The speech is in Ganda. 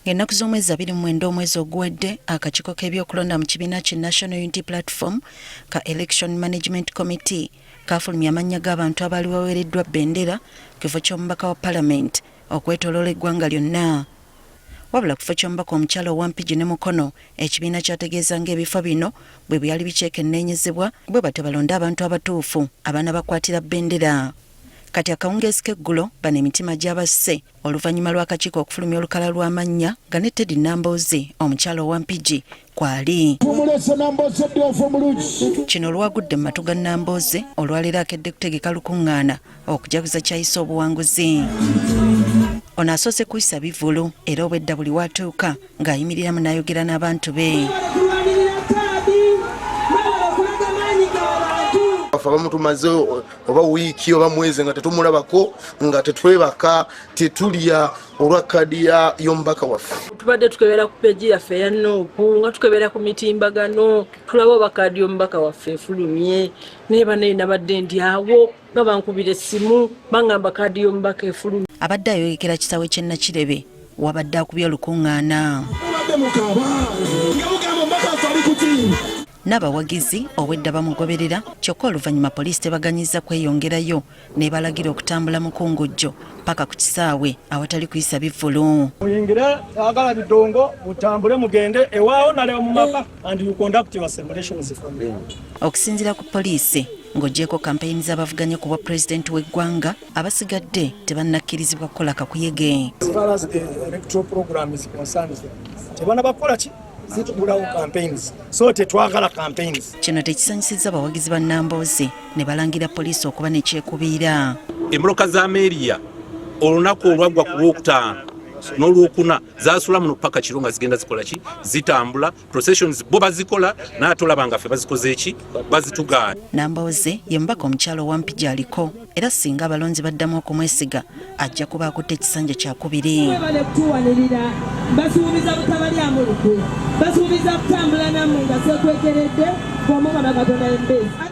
Ennaku z'omwezi 29 omwezi oguwedde akakiiko k'ebyokulonda mu kibiina ki National Unity Platform ka Election Management Committee kafulumya amannya g'abantu abaali baweereddwa bbendera kifo ky'omubaka wa Parliament okwetoloola eggwanga lyonna. Wabula kifo ky'omubaka omukyala Wampigi ne Mukono ekibiina kyategeeza ng'ebifo bino bwe byali bikyekenneenyezebwa bwe batyo balonde abantu abatuufu abaana bakwatira bbendera. Kati akawungeezi k'eggulo bano emitima gy'abasse oluvannyuma lw'akakiiko okufulumya olukala lw'amannya nga ne Teddy Nambooze omukyala Wampigi kwali. Kino olwagudde mu matu ga Nambooze olwaleero akedde kutegeka lukuŋŋaana okujaguza kyayisa obuwanguzi. Ono asoose kuyisa bivulu era obwedda buli watuuka ng'ayimiriramu n'ayogera n'abantu be. Abamu tumaze oba wiiki oba mwezi nga tetumulabako nga tetwebaka tetulya olwa kadi y'omubaka waffe. Tubadde tukebera ku peji yaffe ya Noopu nga tukebera ku mitimbagano tulaba oba kadi y'omubaka waffe efulumye naye bane nabadde ndi awo nga bankubira essimu bangamba kadi y'omubaka efulumye. Abadde ayogekera kisaawe ky'e Nakirebe wabadde akubye olukuŋŋaana. N'abawagizi obwedda bamugoberera kyokka oluvannyuma poliisi tebaganyiza kweyongerayo ne balagira okutambula mu kungujjo paka ku kisaawe awatali kuyisa bivvulu. Muyingire agala bidongo mutambule mugende ewaawo nalewo mu maka and you conduct your celebrations from there. Okusinziira ku poliisi ng'oggyeko kampeyini z'abavuganya ku bwa pulezidenti w'eggwanga abasigadde tebannakkirizibwa kukola kakuyege. As far as the electoral program is concerned, tebana bakola ki? Campaigns. So tetwagala campaigns. Kino tekisanyusizza abawagizi ba Nambooze ne balangira poliisi okuba nekyekubiira. Emboloka za Meria olunaku olwaggwa ku Lwokutaano n'Olwokuna zaasula muno paka kiro nga zigenda zikola ki zitambula processions bo bazikola naye tolabanga ffe bazikoze eki bazitugaana. Nambooze ye mubaka omukyala Wampigi aliko era singa abalonzi baddamu okumwesiga ajja kuba akutte ekisanja kyakubiri. Basuubiza butabali amulukwe basuubiza kutambula nammwe nga sekwekeredde bw'omukama Katonda embezi.